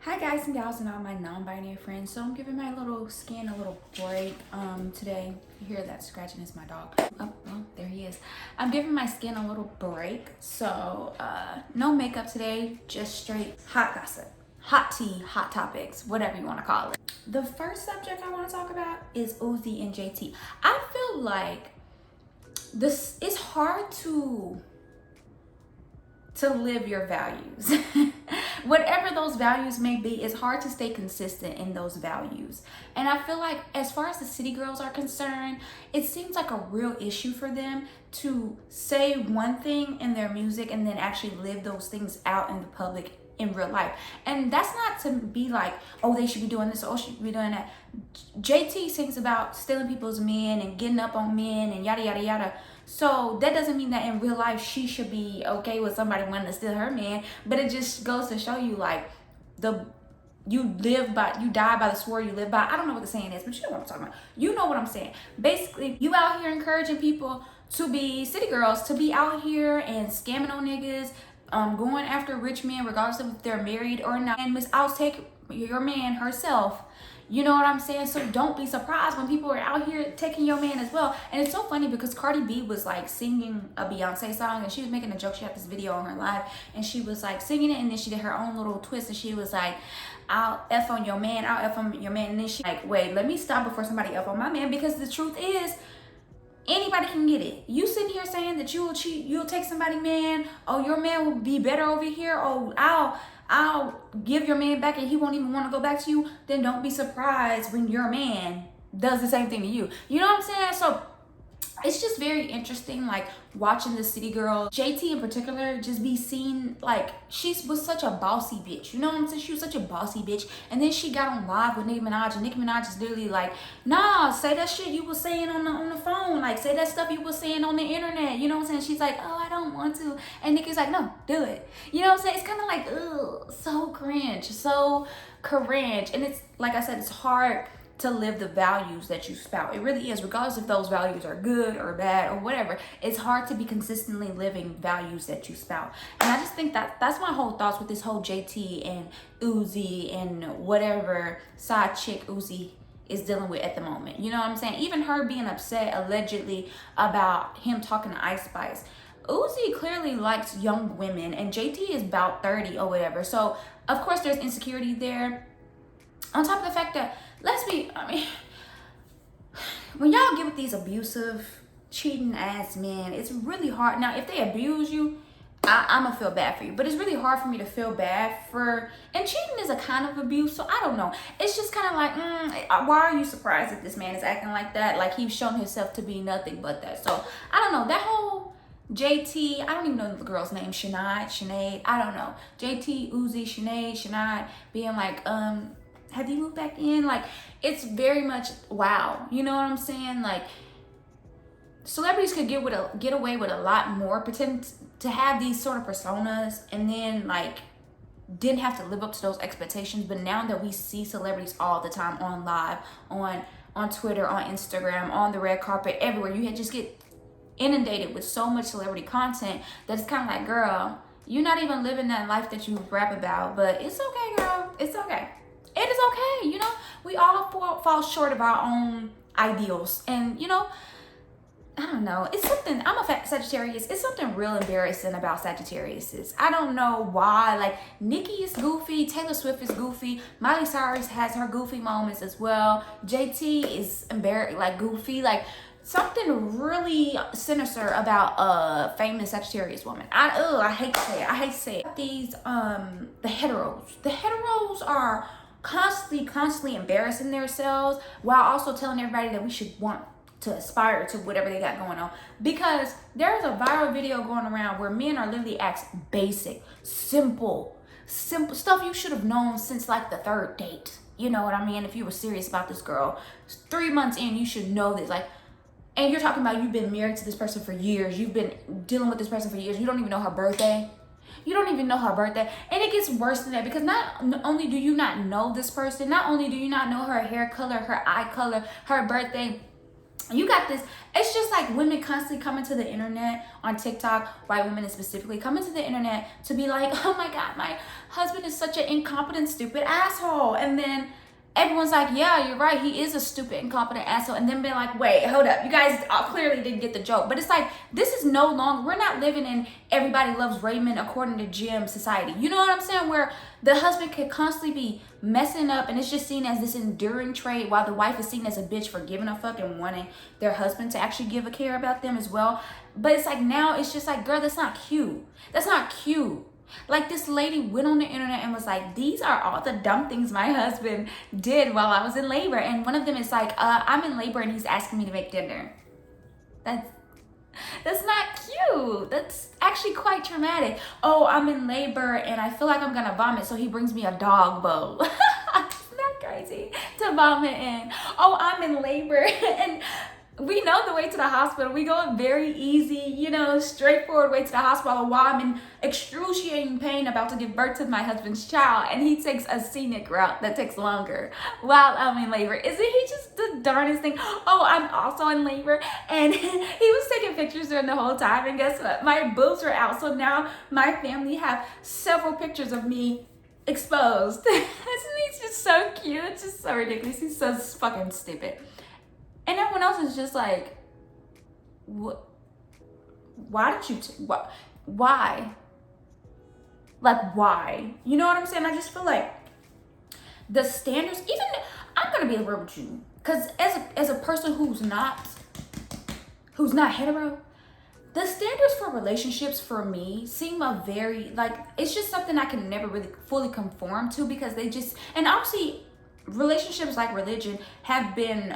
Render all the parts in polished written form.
Hi guys and gals and all my non-binary friends. So I'm giving my little skin a little break today. If you hear that scratching, is my dog. Oh, well, there he is. I'm giving my skin a little break. So no makeup today, just straight hot gossip, hot tea, hot topics, whatever you want to call it. The first subject I want to talk about is Uzi and JT. I feel like this is hard to live your values. Whatever those values may be, it's hard to stay consistent in those values. And I feel like as far as the city girls are concerned, it seems like a real issue for them to say one thing in their music and then actually live those things out in the public in real life. And that's not to be like, oh, they should be doing this, or should be doing that. JT sings about stealing people's men and getting up on men and yada yada yada. So that doesn't mean that in real life she should be okay with somebody wanting to steal her man, but it just goes to show you like you die by the sword you live by. I don't know what the saying is, but you know what I'm talking about. You know what I'm saying. Basically, you out here encouraging people to be city girls, to be out here and scamming on niggas, going after rich men regardless of if they're married or not, and Miss I'll take your man herself. You know what I'm saying? So don't be surprised when people are out here taking your man as well. And it's so funny because Cardi B was like singing a Beyonce song and she was making a joke. She had this video on her live and she was like singing it, and then she did her own little twist and she was like, I'll F on your man, I'll F on your man. And then she like, wait, let me stop before somebody F on my man, because the truth is, anybody can get it. You sitting here saying that you will cheat, you'll take somebody man, oh, your man will be better over here, oh, I'll give your man back and he won't even want to go back to you, then don't be surprised when your man does the same thing to you. You know what I'm saying? So it's just very interesting, like watching the city girl, JT in particular, just be seen like she was such a bossy bitch. You know what I'm saying? She was such a bossy bitch. And then she got on live with Nicki Minaj, and Nicki Minaj is literally like, nah, say that shit you was saying on the phone. Like, say that stuff you was saying on the internet. You know what I'm saying? She's like, oh, I don't want to. And Nicki's like, no, do it. You know what I'm saying? It's kind of like, ugh, so cringe, so cringe. And it's, like I said, it's hard to live the values that you spout. It really is, regardless if those values are good or bad or whatever. It's hard to be consistently living values that you spout. And I just think that's my whole thoughts with this whole JT and Uzi and whatever side chick Uzi is dealing with at the moment. You know what I'm saying? Even her being upset allegedly about him talking to Ice Spice. Uzi clearly likes young women and JT is about 30 or whatever. So of course there's insecurity there. On top of the fact that, when y'all get with these abusive, cheating ass men, it's really hard. Now, if they abuse you, I'm gonna feel bad for you, but it's really hard for me to feel bad for, and cheating is a kind of abuse, so I don't know. It's just kind of like, why are you surprised that this man is acting like that? Like he's shown himself to be nothing but that. So I don't know, that whole JT, I don't even know the girl's name, Sinead, I don't know. JT, Uzi, Sinead being like, have you moved back in? Like, it's very much wow. You know what I'm saying? Like, celebrities could get away with a lot more, pretend to have these sort of personas, and then like didn't have to live up to those expectations. But now that we see celebrities all the time on live, on Twitter, on Instagram, on the red carpet, everywhere, you just get inundated with so much celebrity content that it's kind of like, girl, you're not even living that life that you rap about. But it's okay, girl. It's okay. It is okay, you know. We all fall short of our own ideals, and you know, I don't know. It's something. I'm a Sagittarius. It's something real embarrassing about Sagittariuses. I don't know why. Like Nicki is goofy, Taylor Swift is goofy, Miley Cyrus has her goofy moments as well. JT is like goofy, like something really sinister about a famous Sagittarius woman. I hate to say it. I hate to say it. These the heteros are constantly embarrassing themselves while also telling everybody that we should want to aspire to whatever they got going on. Because there's a viral video going around where men are literally asked basic, simple stuff you should have known since like the third date. You know what I mean? If you were serious about this girl, 3 months in, you should know this. Like, and you're talking about you've been married to this person for years. You've been dealing with this person for years. You don't even know her birthday. You don't even know her birthday. And it gets worse than that, because not only do you not know this person, not only do you not know her hair color, her eye color, her birthday, You got this. It's just like women constantly coming to the internet on TikTok, white women specifically coming to the internet to be like, oh my God, my husband is such an incompetent, stupid asshole. And then everyone's like, yeah, you're right, he is a stupid, incompetent asshole. And then be like, wait, hold up, you guys clearly didn't get the joke. But it's like, this is no longer, we're not living in everybody loves Raymond according to Jim society. You know what I'm saying? Where the husband could constantly be messing up and it's just seen as this enduring trait, while the wife is seen as a bitch for giving a fuck and wanting their husband to actually give a care about them as well. But it's like, now it's just like, girl, that's not cute. That's not cute. Like, this lady went on the internet and was like, these are all the dumb things my husband did while I was in labor. And one of them is like, I'm in labor and he's asking me to make dinner. That's not cute. That's actually quite traumatic. Oh, I'm in labor and I feel like I'm gonna vomit, so he brings me a dog bowl. Isn't that crazy to vomit in? Oh, I'm in labor and we know the way to the hospital. We go a very easy, straightforward way to the hospital while I'm in excruciating pain about to give birth to my husband's child, and he takes a scenic route that takes longer while I'm in labor. Isn't he just the darndest thing? Oh, I'm also in labor, and he was taking pictures during the whole time, and guess what? My boobs are out, so now my family have several pictures of me exposed. Isn't he just so cute? It's just so ridiculous. He's so fucking stupid. And everyone else is just like, what? Why did you, why? Like, why? You know what I'm saying? I just feel like the standards, even, I'm going to be real with you. Because as a person who's not hetero, the standards for relationships for me seem a very, like, it's just something I can never really fully conform to, because they just, and obviously relationships like religion have been,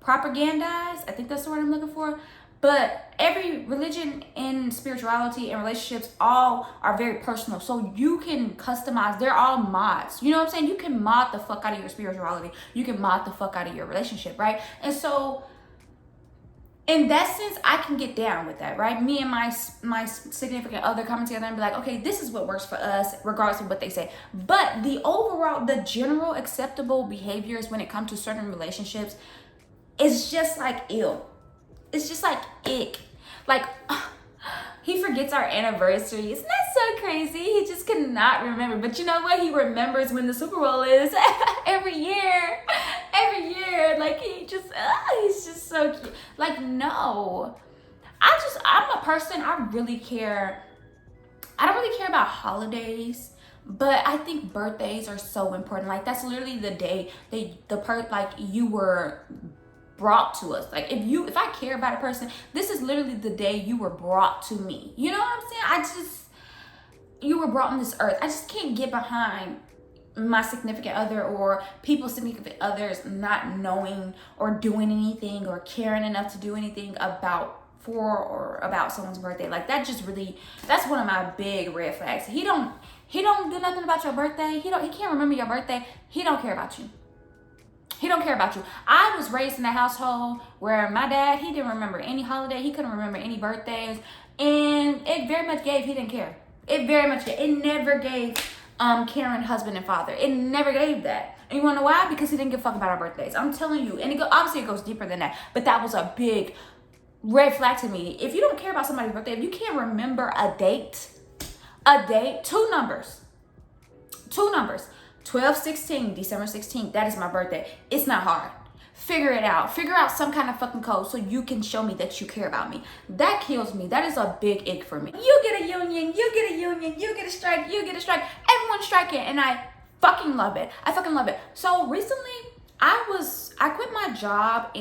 propagandized. I think that's the word I'm looking for. But every religion and spirituality and relationships all are very personal. So you can customize. They're all mods. You know what I'm saying? You can mod the fuck out of your spirituality. You can mod the fuck out of your relationship, right? And so in that sense, I can get down with that, right? Me and my significant other come together and be like, okay, this is what works for us, regardless of what they say. But the general acceptable behaviors when it comes to certain relationships, it's just like ill. It's just like ick. Like, he forgets our anniversary. Isn't that so crazy? He just cannot remember. But you know what? He remembers when the Super Bowl is every year. Every year. Like, he's just so cute. Like, no. I'm a person, I don't really care about holidays. But I think birthdays are so important. Like, that's literally the day you were brought to us. Like, if I care about a person, this is literally the day you were brought to me. You know what I'm saying? You were brought on this earth. I just can't get behind my significant other or people's significant others not knowing or doing anything or caring enough to do anything about someone's birthday. Like, that's one of my big red flags. He don't do nothing about your birthday. He can't remember your birthday. He don't care about you. He don't care about you. I was raised in a household where my dad, he didn't remember any holiday. He couldn't remember any birthdays. And it very much gave, he didn't care. It very much did. It never gave caring husband and father. It never gave that. And you want to know why? Because he didn't give a fuck about our birthdays. I'm telling you. And obviously it goes deeper than that. But that was a big red flag to me. If you don't care about somebody's birthday, if you can't remember a date, two numbers. 12/16, December 16th, that is my birthday. It's not hard. Figure it out. Figure out some kind of fucking code so you can show me that you care about me. That kills me. That is a big ick for me. You get a union, you get a union, you get a strike, you get a strike. Everyone's striking, and I fucking love it. I fucking love it. So recently, I quit my job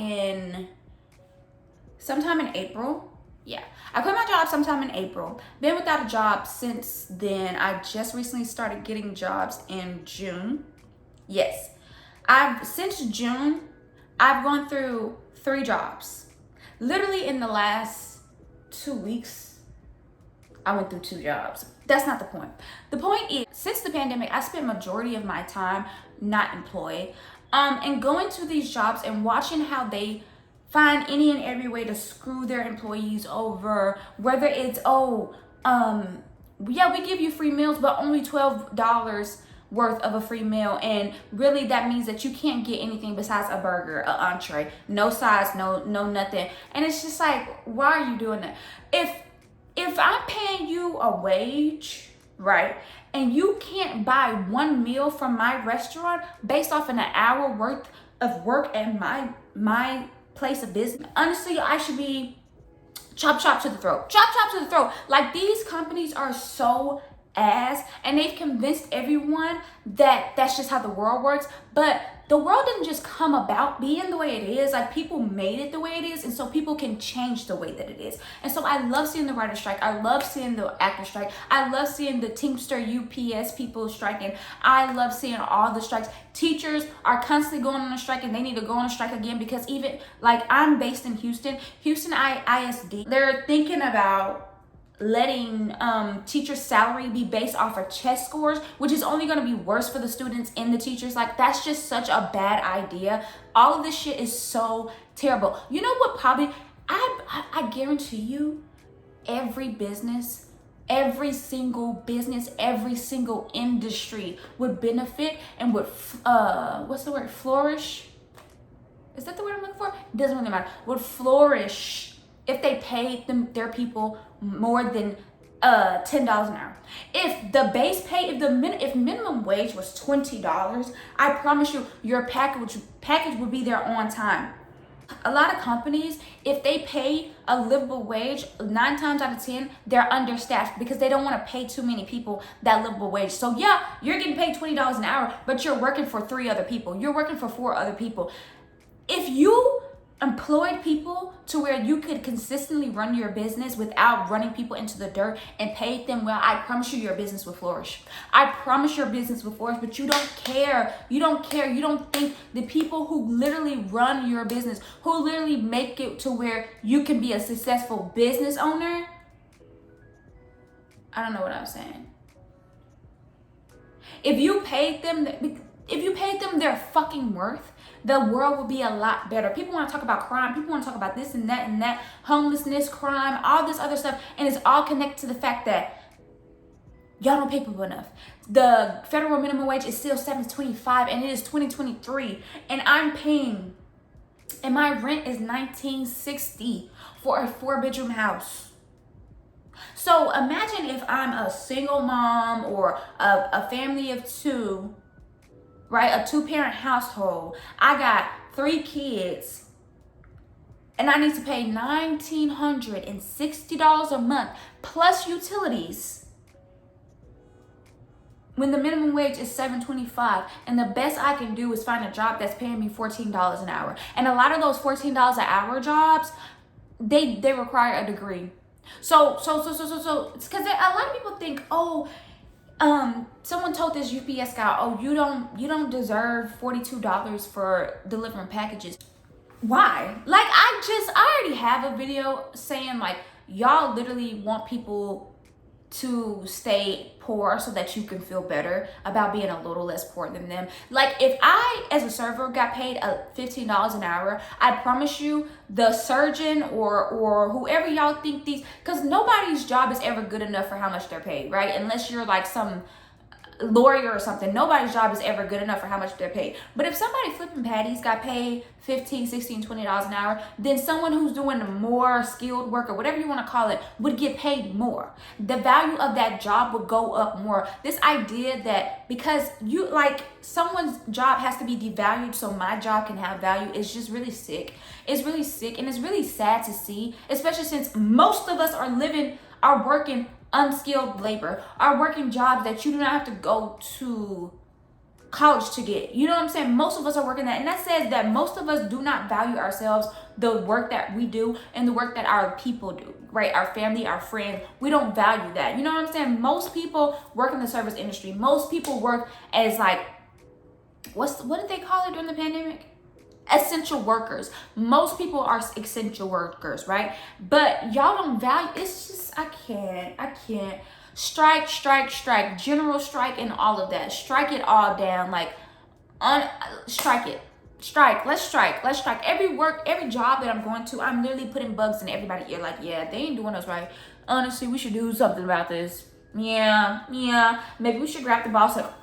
sometime in April. Yeah, I quit my job sometime in April. Been without a job since then. I just recently started getting jobs in June. Yes, since June, I've gone through 3 jobs. Literally in the last 2 weeks, I went through 2 jobs. That's not the point. The point is, since the pandemic, I spent majority of my time not employed, and going to these jobs and watching how they find any and every way to screw their employees over, whether it's, yeah, we give you free meals, but only $12 worth of a free meal, and really that means that you can't get anything besides a burger, an entree, no sides, no nothing. And it's just like, why are you doing that? If I'm paying you a wage, right, and you can't buy one meal from my restaurant based off an hour worth of work at my place of business, honestly, I should be chop to the throat. Chop to the throat. Like, these companies are so ass, and they've convinced everyone that that's just how the world works. But the world didn't just come about being the way it is. Like, people made it the way it is, and so people can change the way that it is. And so I love seeing the writer strike. I love seeing the actor strike. I love seeing the Teamster UPS people striking. I love seeing all the strikes. Teachers are constantly going on a strike, and they need to go on a strike again, because even, like, I'm based in Houston ISD. They're thinking about letting teachers' salary be based off of chess scores, which is only going to be worse for the students and the teachers. Like, that's just such a bad idea. All of this shit is so terrible. You know what? Probably, I guarantee you, every business, every single business, every single industry would benefit and would what's the word, flourish? Is that the word I'm looking for? It doesn't really matter. Would flourish if they paid their people more than $10 an hour. If the base pay, if minimum wage was $20, I promise you, your package would be there on time. A lot of companies, if they pay a livable wage, 9 times out of 10, they're understaffed because they don't want to pay too many people that livable wage. So yeah, you're getting paid $20 an hour, but you're working for 3 other people. You're working for 4 other people. If you employed people to where you could consistently run your business without running people into the dirt and paid them well, I promise you, your business will flourish. I promise your business will flourish, but you don't care. You don't care. You don't think the people who literally run your business, who literally make it to where you can be a successful business owner. I don't know what I'm saying. If you paid them their fucking worth, the world will be a lot better. People want to talk about crime. People want to talk about this and that, homelessness, crime, all this other stuff. And it's all connected to the fact that y'all don't pay people enough. The federal minimum wage is still $7.25, and it is 2023. And I'm paying, and my rent is $19.60 for a 4-bedroom house. So imagine if I'm a single mom or a family of 2, right? A 2-parent household. I got 3 kids, and I need to pay $1,960 a month plus utilities, when the minimum wage is $7.25, and the best I can do is find a job that's paying me $14 an hour. And a lot of those $14 an hour jobs, they require a degree. So it's because a lot of people think, someone told this UPS guy, you don't deserve $42 for delivering packages. Why? Like, I already have a video saying, like, y'all literally want people to stay poor so that you can feel better about being a little less poor than them. Like, if I, as a server, got paid $15 an hour, I promise you, the surgeon or whoever y'all think because nobody's job is ever good enough for how much they're paid, right? Unless you're like some lawyer or something. Nobody's job is ever good enough for how much they're paid. But if somebody flipping patties got paid $15, $16, $20 an hour, then someone who's doing more skilled work or whatever you want to call it would get paid more. The value of that job would go up more. This idea that because someone's job has to be devalued so my job can have value is just really sick. It's really sick, and it's really sad to see, especially since most of us are working unskilled labor, are working jobs that you do not have to go to college to get. You know what I'm saying? Most of us are working that, and that says that most of us do not value ourselves, the work that we do, and the work that our people do, right? Our family, our friends, we don't value that. You know what I'm saying? Most people work in the service industry. Most people work as what did they call it during the pandemic? Essential workers. Most people are essential workers, right? But y'all don't value, it's just, I can't. Strike, general strike, and all of that. Strike it all down, strike it. Let's strike. Every job that I'm going to, I'm literally putting bugs in everybody's ear, like, yeah, they ain't doing us right. Honestly, we should do something about this. Yeah, maybe we should grab the boss, like,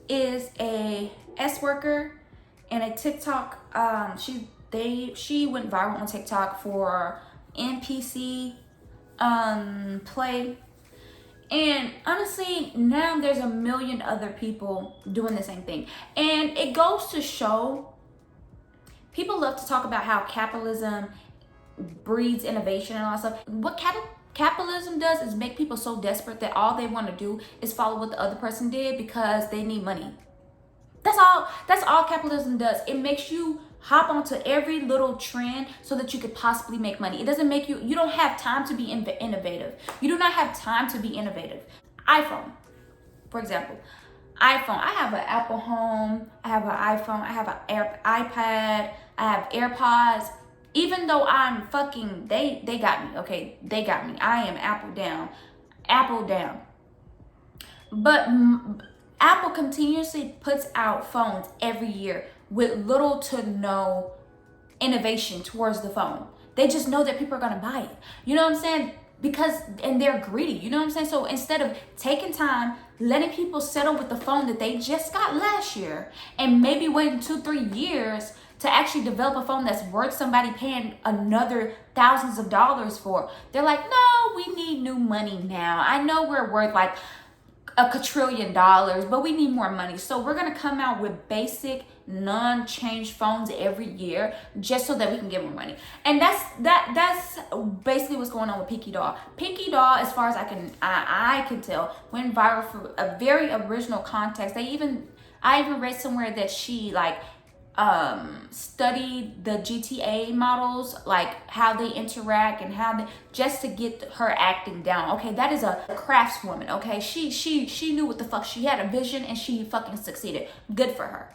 is a S worker and a TikTok. She went viral on TikTok for NPC play. And honestly, now there's a million other people doing the same thing. And it goes to show, people love to talk about how capitalism breeds innovation and all that stuff. What capitalism does is make people so desperate that all they want to do is follow what the other person did because they need money. That's all capitalism does. It makes you hop onto every little trend so that you could possibly make money. It doesn't make you don't have time to be innovative. You do not have time to be innovative. iPhone, for example. iPhone, I have an Apple Home, I have an iPhone, I have an iPad, I have AirPods. Even though I'm fucking, they got me, okay? They got me. I am Apple down. But Apple continuously puts out phones every year with little to no innovation towards the phone. They just know that people are gonna buy it. You know what I'm saying? And they're greedy, you know what I'm saying? So instead of taking time, letting people settle with the phone that they just got last year, and maybe waiting 2-3 years to actually develop a phone that's worth somebody paying another thousands of dollars for, they're like, no, we need new money now. I know we're worth like $1 quadrillion, but we need more money. So we're gonna come out with basic non-change phones every year just so that we can get more money. And that's basically what's going on with Pinkydoll. Pinkydoll, as far as I can tell, went viral for a very original context. I even read somewhere that she like studied the GTA models, like how they interact and just to get her acting down. Okay, that is a craftswoman. Okay, she knew what the fuck. She had a vision and she fucking succeeded. Good for her.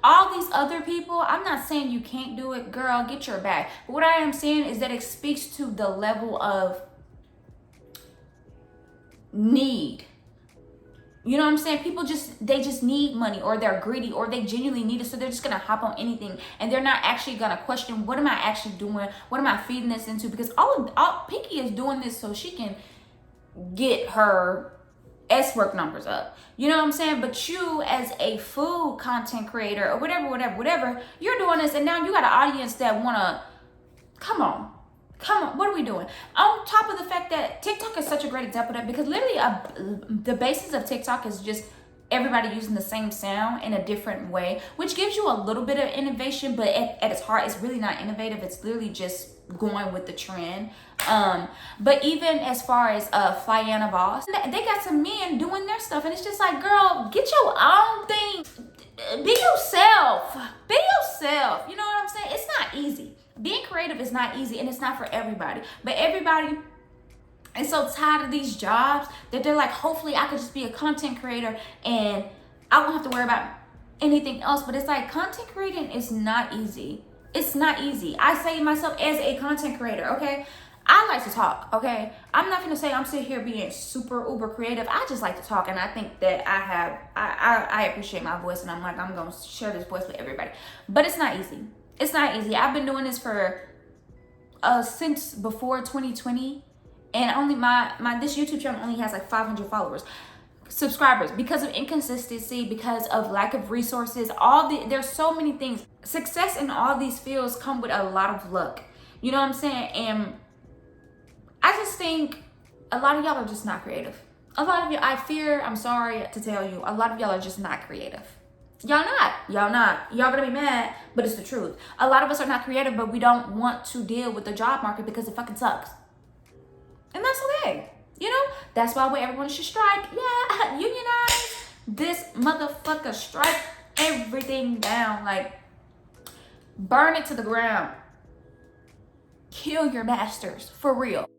All these other people, I'm not saying you can't do it, girl, get your bag. But what I am saying is that it speaks to the level of need. You know what I'm saying? People they just need money, or they're greedy, or they genuinely need it, so they're just gonna hop on anything, and they're not actually gonna question, what am I actually doing? What am I feeding this into? Because all Pinky is doing this so she can get her S work numbers up. You know what I'm saying? But you, as a food content creator or whatever, you're doing this, and now you got an audience that wanna, come on, what are we doing? On top of the fact that TikTok is such a great example of that, because literally the basis of TikTok is just everybody using the same sound in a different way, which gives you a little bit of innovation, but at its heart, it's really not innovative. It's literally just going with the trend. But even as far as Flyana Boss, they got some men doing their stuff, and it's just like, girl, get your own thing. Be yourself. Be yourself. You know what I'm saying? It's not easy. Being creative is not easy, and it's not for everybody. But everybody is so tired of these jobs that they're like, hopefully I could just be a content creator and I won't have to worry about anything else. But it's like, content creating is not easy. It's not easy. I say myself as a content creator, okay? I like to talk, okay? I'm not gonna say I'm sitting here being super uber creative. I just like to talk, and I think that I appreciate my voice, and I'm like, I'm gonna share this voice with everybody. But it's not easy. It's not easy. I've been doing this for since before 2020, and only this YouTube channel only has like 500 subscribers because of inconsistency, because of lack of resources. There's so many things. Success in all these fields come with a lot of luck. You know what I'm saying? And I just think a lot of y'all are just not creative. A lot of you, I'm sorry to tell you, a lot of y'all are just not creative. Y'all gonna be mad, but it's the truth. A lot of us are not creative, but we don't want to deal with the job market because it fucking sucks. And that's okay. You know, that's why everyone should strike. Yeah, unionize. This motherfucker, strike everything down. Like, burn it to the ground. Kill your masters, for real.